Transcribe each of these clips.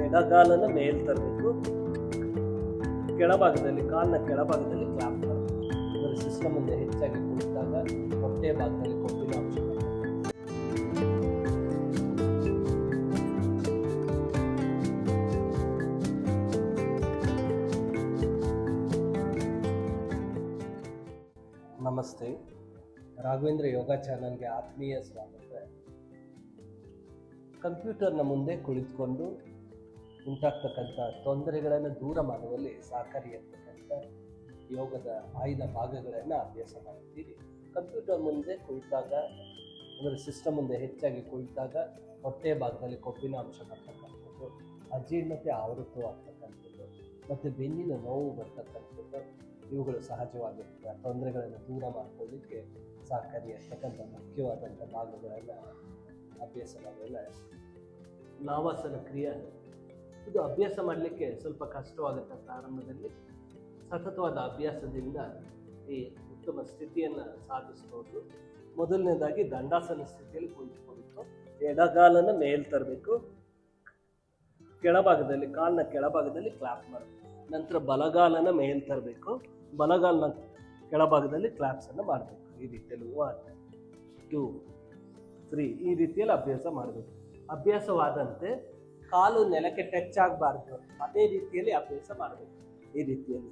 ಎಡಗಾಲನ ಮೇಲ್ ತರಬೇಕು. ಕೆಳಭಾಗದಲ್ಲಿ ಕಾಲಿನ ಕೆಳಭಾಗದಲ್ಲಿ ಕ್ಲಾಪ್ ಮಾಡಬೇಕು. ಅದರ ಸಿಸ್ಟಮ್ ಮುಂದೆ ಹೆಚ್ಚಾಗಿ ಕುಳಿತಾಗ ಹೊಟ್ಟೆ ಭಾಗದಲ್ಲಿ ಕೊಬ್ಬಿನ ಅಂಶ ಬರ್ತದೆ. ನಮಸ್ತೆ, ರಾಘವೇಂದ್ರ ಯೋಗ ಚಾನಲ್ಗೆ ಆತ್ಮೀಯ ಸ್ವಾಗತ. ಕಂಪ್ಯೂಟರ್ನ ಮುಂದೆ ಕುಳಿತುಕೊಂಡು ಉಂಟಾಗ್ತಕ್ಕಂಥ ತೊಂದರೆಗಳನ್ನು ದೂರ ಮಾಡುವಲ್ಲಿ ಸಹಕಾರಿಯಾಗ್ತಕ್ಕಂಥ ಯೋಗದ ಆಯ್ದ ಭಾಗಗಳನ್ನು ಅಭ್ಯಾಸ ಮಾಡ್ತೀರಿ. ಕಂಪ್ಯೂಟರ್ ಮುಂದೆ ಕುಳಿತಾಗ ಅಂದರೆ ಸಿಸ್ಟಮ್ ಮುಂದೆ ಹೆಚ್ಚಾಗಿ ಕುಳಿತಾಗ ಹೊಟ್ಟೆ ಭಾಗದಲ್ಲಿ ಕೊಬ್ಬಿನ ಅಂಶ ಬರ್ತಕ್ಕಂಥದ್ದು, ಅಜೀರ್ಣತೆ ಆವೃತವಾಗ್ತಕ್ಕಂಥದ್ದು ಮತ್ತು ಬೆನ್ನಿನ ನೋವು ಬರ್ತಕ್ಕಂಥದ್ದು, ಇವುಗಳು ಸಹಜವಾಗಿರ್ತವೆ. ತೊಂದರೆಗಳನ್ನು ದೂರ ಮಾಡ್ಕೊಳ್ಳಿಕ್ಕೆ ಸಹಕಾರಿಯಾಗ್ತಕ್ಕಂಥ ಮುಖ್ಯವಾದಂಥ ಭಾಗಗಳನ್ನು ಅಭ್ಯಾಸ ಮಾಡೋಲ್ಲ. ನಾವಾಸನ ಕ್ರಿಯೆ ಇದು ಅಭ್ಯಾಸ ಮಾಡಲಿಕ್ಕೆ ಸ್ವಲ್ಪ ಕಷ್ಟವಾಗುತ್ತೆ ಪ್ರಾರಂಭದಲ್ಲಿ. ಸತತವಾದ ಅಭ್ಯಾಸದಿಂದ ಈ ಉತ್ತಮ ಸ್ಥಿತಿಯನ್ನು ಸಾಧಿಸ್ಬೋದು. ಮೊದಲನೇದಾಗಿ ದಂಡಾಸನ ಸ್ಥಿತಿಯಲ್ಲಿ ಕುಳಿತುಕೊಂಡು ಎಡಗಾಲನ ಮೇಲ್ ತರಬೇಕು. ಕೆಳಭಾಗದಲ್ಲಿ ಕಾಲಿನ ಕೆಳಭಾಗದಲ್ಲಿ ಕ್ಲಾಪ್ ಮಾಡಬೇಕು. ನಂತರ ಬಲಗಾಲನ ಮೇಲ್ ತರಬೇಕು. ಬಲಗಾಲನ ಕೆಳಭಾಗದಲ್ಲಿ ಕ್ಲಾಪ್ಸನ್ನು ಮಾಡಬೇಕು. ಈ ರೀತಿಯಲ್ಲಿ 1 2 3 ಈ ರೀತಿಯಲ್ಲಿ ಅಭ್ಯಾಸ ಮಾಡಬೇಕು. ಅಭ್ಯಾಸವಾದಂತೆ ಕಾಲು ನೆಲಕ್ಕೆ ಟಚ್ ಆಗಬಾರ್ದು, ಅದೇ ರೀತಿಯಲ್ಲಿ ಅಭ್ಯಾಸ ಮಾಡಬೇಕು. ಈ ರೀತಿಯಲ್ಲಿ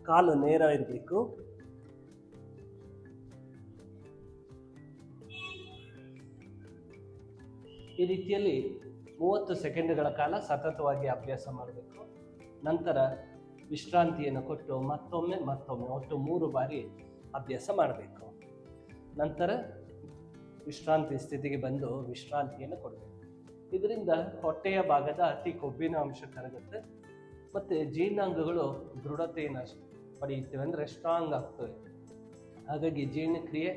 ಕಾಲು ನೇರ ಇರಬೇಕು. ಈ ರೀತಿಯಲ್ಲಿ 30 ಸೆಕೆಂಡ್ಗಳ ಕಾಲ ಸತತವಾಗಿ ಅಭ್ಯಾಸ ಮಾಡಬೇಕು. ನಂತರ ವಿಶ್ರಾಂತಿಯನ್ನು ಕೊಟ್ಟು ಮತ್ತೊಮ್ಮೆ ಒಟ್ಟು 3 ಬಾರಿ ಅಭ್ಯಾಸ ಮಾಡಬೇಕು. ನಂತರ ವಿಶ್ರಾಂತಿ ಸ್ಥಿತಿಗೆ ಬಂದು ವಿಶ್ರಾಂತಿಯನ್ನು ಕೊಡಬೇಕು. ಇದರಿಂದ ಹೊಟ್ಟೆಯ ಭಾಗದ ಅತಿ ಕೊಬ್ಬಿನ ಅಂಶ ಕರಗುತ್ತೆ ಮತ್ತು ಜೀರ್ಣಾಂಗಗಳು ದೃಢತೆಯನ್ನು ಪಡೆಯುತ್ತವೆ, ಅಂದರೆ ಸ್ಟ್ರಾಂಗ್ ಆಗ್ತವೆ. ಹಾಗಾಗಿ ಜೀರ್ಣಕ್ರಿಯೆ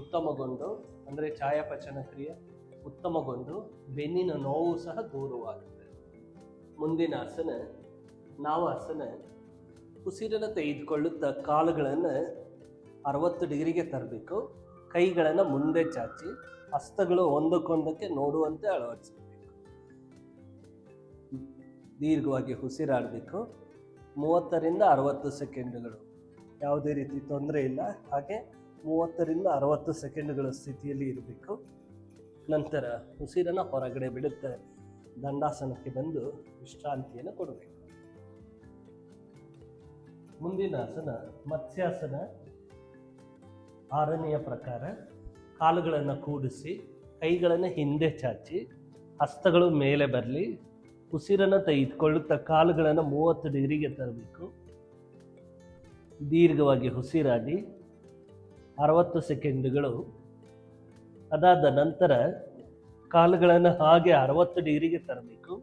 ಉತ್ತಮಗೊಂಡು, ಅಂದರೆ ಚಯಾಪಚನ ಕ್ರಿಯೆ ಉತ್ತಮಗೊಂಡು ಬೆನ್ನಿನ ನೋವು ಸಹ ದೂರವಾಗುತ್ತೆ. ಮುಂದಿನ ಆಸನ ನಾವಾಸನ. ಉಸಿರನ್ನು ತೆಗೆದುಕೊಳ್ಳುತ್ತಾ ಕಾಲುಗಳನ್ನು 60 ಡಿಗ್ರಿಗೆ ತರಬೇಕು. ಕೈಗಳನ್ನು ಮುಂದೆ ಚಾಚಿ ಹಸ್ತಗಳು ಒಂದಕ್ಕೊಂದಕ್ಕೆ ನೋಡುವಂತೆ ಅಳವಡಿಸಬೇಕು. ದೀರ್ಘವಾಗಿ ಉಸಿರಾಡಬೇಕು. 30ರಿಂದ 60 ಸೆಕೆಂಡುಗಳು, ಯಾವುದೇ ರೀತಿ ತೊಂದರೆ ಇಲ್ಲ. ಹಾಗೆ 30ರಿಂದ 60 ಸೆಕೆಂಡುಗಳ ಸ್ಥಿತಿಯಲ್ಲಿ ಇರಬೇಕು. ನಂತರ ಉಸಿರನ್ನು ಹೊರಗಡೆ ಬಿಡುತ್ತೆ ದಂಡಾಸನಕ್ಕೆ ಬಂದು ವಿಶ್ರಾಂತಿಯನ್ನು ಕೊಡಬೇಕು. ಮುಂದಿನ ಆಸನ ಮತ್ಸ್ಯಾಸನ. 6ನೆಯ ಪ್ರಕಾರ ಕಾಲುಗಳನ್ನು ಕೂಡಿಸಿ ಕೈಗಳನ್ನು ಹಿಂದೆ ಚಾಚಿ ಹಸ್ತಗಳು ಮೇಲೆ ಬರಲಿ. ಉಸಿರನ್ನು ತೆಗೆದುಕೊಳ್ಳುತ್ತಾ ಕಾಲುಗಳನ್ನು 30 ಡಿಗ್ರಿಗೆ ತರಬೇಕು. ದೀರ್ಘವಾಗಿ ಉಸಿರಾಡಿ 60 ಸೆಕೆಂಡುಗಳು. ಅದಾದ ನಂತರ ಕಾಲುಗಳನ್ನು ಹಾಗೆ 60 ಡಿಗ್ರಿಗೆ ತರಬೇಕು.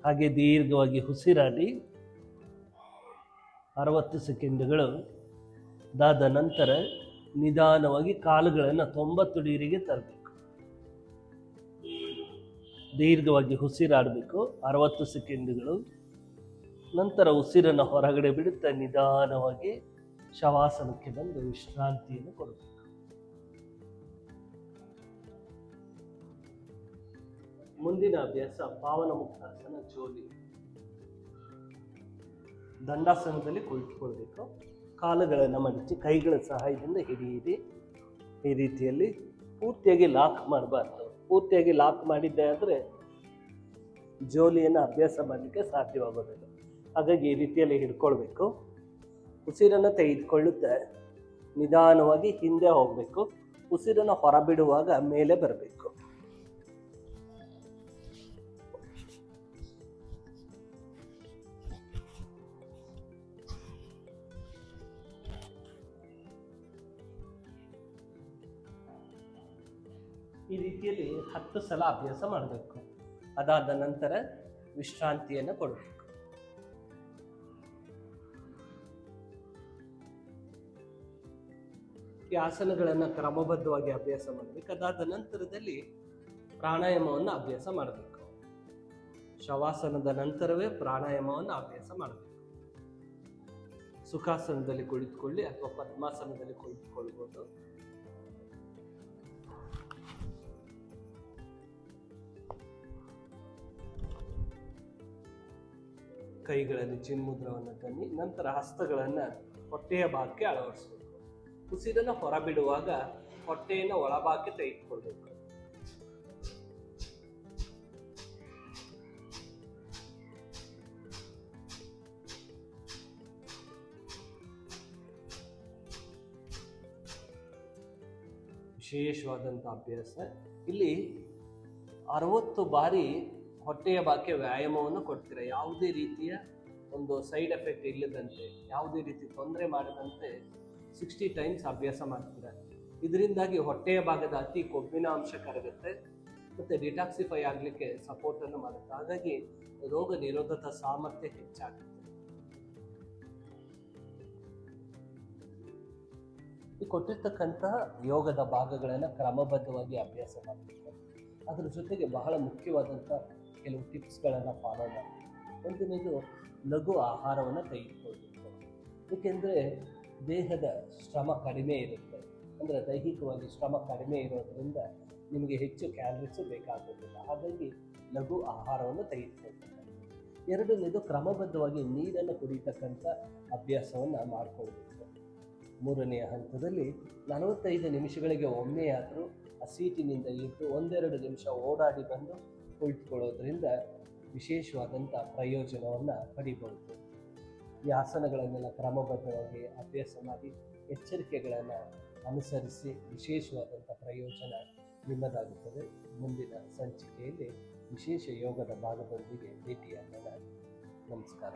ಹಾಗೆ ದೀರ್ಘವಾಗಿ ಉಸಿರಾಡಿ 60 ಸೆಕೆಂಡುಗಳು. ಅದಾದ ನಂತರ ನಿಧಾನವಾಗಿ ಕಾಲುಗಳನ್ನು 90 ಡಿಗ್ರಿಗೆ ತರಬೇಕು. ದೀರ್ಘವಾಗಿ ಉಸಿರಾಡಬೇಕು 60 ಸೆಕೆಂಡುಗಳು. ನಂತರ ಉಸಿರನ್ನು ಹೊರಗಡೆ ಬಿಡುತ್ತಾ ನಿಧಾನವಾಗಿ ಶವಾಸನಕ್ಕೆ ಬಂದು ವಿಶ್ರಾಂತಿಯನ್ನು ಕೊಡಬೇಕು. ಮುಂದಿನ ಅಭ್ಯಾಸ ಪಾವನ ಮುಕ್ತಾಸನ ಜೋಲಿ. ದಂಡಾಸನದಲ್ಲಿ ಕುಳಿತುಕೊಳ್ಬೇಕು. ಕಾಲುಗಳನ್ನು ಮಡಚಿ ಕೈಗಳ ಸಹಾಯದಿಂದ ಹಿಡಿಯಿರಿ. ಈ ರೀತಿಯಲ್ಲಿ ಪೂರ್ತಿಯಾಗಿ ಲಾಕ್ ಮಾಡಬಾರ್ದು. ಪೂರ್ತಿಯಾಗಿ ಲಾಕ್ ಮಾಡಿದ್ದೆ ಆದರೆ ಜೋಲಿಯನ್ನು ಅಭ್ಯಾಸ ಮಾಡಲಿಕ್ಕೆ ಸಾಧ್ಯವಾಗೋದಿಲ್ಲ. ಹಾಗಾಗಿ ಈ ರೀತಿಯಲ್ಲಿ ಹಿಡ್ಕೊಳ್ಬೇಕು. ಉಸಿರನ್ನು ತೆಗೆದುಕೊಳ್ಳುತ್ತಾ ನಿಧಾನವಾಗಿ ಹಿಂದೆ ಹೋಗಬೇಕು. ಉಸಿರನ್ನು ಹೊರಬಿಡುವಾಗ ಮೇಲೆ ಬರಬೇಕು. ಈ ರೀತಿಯಲ್ಲಿ 10 ಸಲ ಅಭ್ಯಾಸ ಮಾಡಬೇಕು. ಅದಾದ ನಂತರ ವಿಶ್ರಾಂತಿಯನ್ನು ಕೊಡಬೇಕು. ಈ ಆಸನಗಳನ್ನು ಕ್ರಮಬದ್ಧವಾಗಿ ಅಭ್ಯಾಸ ಮಾಡಬೇಕು. ಅದಾದ ನಂತರದಲ್ಲಿ ಪ್ರಾಣಾಯಾಮವನ್ನು ಅಭ್ಯಾಸ ಮಾಡಬೇಕು. ಶವಾಸನದ ನಂತರವೇ ಪ್ರಾಣಾಯಾಮವನ್ನು ಅಭ್ಯಾಸ ಮಾಡಬೇಕು. ಸುಖಾಸನದಲ್ಲಿ ಕುಳಿತುಕೊಳ್ಳಿ ಅಥವಾ ಪದ್ಮಾಸನದಲ್ಲಿ ಕುಳಿತುಕೊಳ್ಬೋದು. ಕೈಗಳಲ್ಲಿ ಚಿನ್ಮುದ್ರವನ್ನು ತನ್ನಿ. ನಂತರ ಹಸ್ತಗಳನ್ನು ಹೊಟ್ಟೆಯ ಭಾಗಕ್ಕೆ ಅಳವಡಿಸಬೇಕು. ಉಸಿರನ್ನು ಹೊರಬಿಡುವಾಗ ಹೊಟ್ಟೆಯನ್ನು ಒಳಭಾಗಕ್ಕೆ ತೆಗೆದುಕೊಳ್ಬೇಕು. ವಿಶೇಷವಾದಂಥ ಅಭ್ಯಾಸ. ಇಲ್ಲಿ 60 ಬಾರಿ ಹೊಟ್ಟೆಯ ಭಾಗಕ್ಕೆ ವ್ಯಾಯಾಮವನ್ನು ಕೊಡ್ತೀರಾ. ಯಾವುದೇ ರೀತಿಯ ಒಂದು ಸೈಡ್ ಎಫೆಕ್ಟ್ ಇಲ್ಲದಂತೆ, ಯಾವುದೇ ರೀತಿ ತೊಂದರೆ ಮಾಡದಂತೆ 60 ಟೈಮ್ಸ್ ಅಭ್ಯಾಸ ಮಾಡ್ತೀರಾ. ಇದರಿಂದಾಗಿ ಹೊಟ್ಟೆಯ ಭಾಗದ ಅತಿ ಕೊಬ್ಬಿನ ಅಂಶ ಕರಗುತ್ತೆ ಮತ್ತು ಡಿಟಾಕ್ಸಿಫೈ ಆಗಲಿಕ್ಕೆ ಸಪೋರ್ಟನ್ನು ಮಾಡುತ್ತೆ. ಹಾಗಾಗಿ ರೋಗ ನಿರೋಧಕ ಸಾಮರ್ಥ್ಯ ಹೆಚ್ಚಾಗುತ್ತೆ. ಈ ಕೊಟ್ಟಿರ್ತಕ್ಕಂತಹ ಯೋಗದ ಭಾಗಗಳನ್ನು ಕ್ರಮಬದ್ಧವಾಗಿ ಅಭ್ಯಾಸ ಮಾಡಬೇಕು. ಅದರ ಜೊತೆಗೆ ಬಹಳ ಮುಖ್ಯವಾದಂಥ ಕೆಲವು ಟಿಪ್ಸ್ಗಳನ್ನು ಫಾಲೋ ಮಾಡಬೇಕು. ಒಂದನೇದು ಲಘು ಆಹಾರವನ್ನು ತೆಗೆದುಕೊಳ್ಬೇಕು. ಏಕೆಂದರೆ ದೇಹದ ಶ್ರಮ ಕಡಿಮೆ ಇರುತ್ತೆ, ಅಂದರೆ ದೈಹಿಕವಾಗಿ ಶ್ರಮ ಕಡಿಮೆ ಇರೋದರಿಂದ ನಿಮಗೆ ಹೆಚ್ಚು ಕ್ಯಾಲರೀಸು ಬೇಕಾಗೋದಿಲ್ಲ. ಹಾಗಾಗಿ ಲಘು ಆಹಾರವನ್ನು ತೆಗೆದುಕೊಳ್ಬೇಕು. ಎರಡನೇದು ಕ್ರಮಬದ್ಧವಾಗಿ ನೀರನ್ನು ಕುಡಿತಕ್ಕಂಥ ಅಭ್ಯಾಸವನ್ನು ಮಾಡಿಕೊಳ್ಬೇಕು. ಮೂರನೆಯ ಹಂತದಲ್ಲಿ 45 ನಿಮಿಷಗಳಿಗೆ ಒಮ್ಮೆಯಾದರೂ ಆ ಸೀಟಿನಿಂದ ಎದ್ದು 1-2 ನಿಮಿಷ ಓಡಾಡಿ ಬಂದು ಕುಳಿತುಕೊಳ್ಳೋದ್ರಿಂದ ವಿಶೇಷವಾದಂಥ ಪ್ರಯೋಜನವನ್ನು ಪಡಿಬಹುದು. ಈ ಆಸನಗಳನ್ನೆಲ್ಲ ಕ್ರಮಬದ್ಧವಾಗಿ ಅಭ್ಯಾಸ ಮಾಡಿ ಎಚ್ಚರಿಕೆಗಳನ್ನು ಅನುಸರಿಸಿ ವಿಶೇಷವಾದಂಥ ಪ್ರಯೋಜನ ನಿಮ್ಮದಾಗುತ್ತದೆ. ಮುಂದಿನ ಸಂಚಿಕೆಯಲ್ಲಿ ವಿಶೇಷ ಯೋಗದ ಭಾಗದೊಂದಿಗೆ ಭೇಟಿಯಾಗೋಣ. ನಮಸ್ಕಾರ.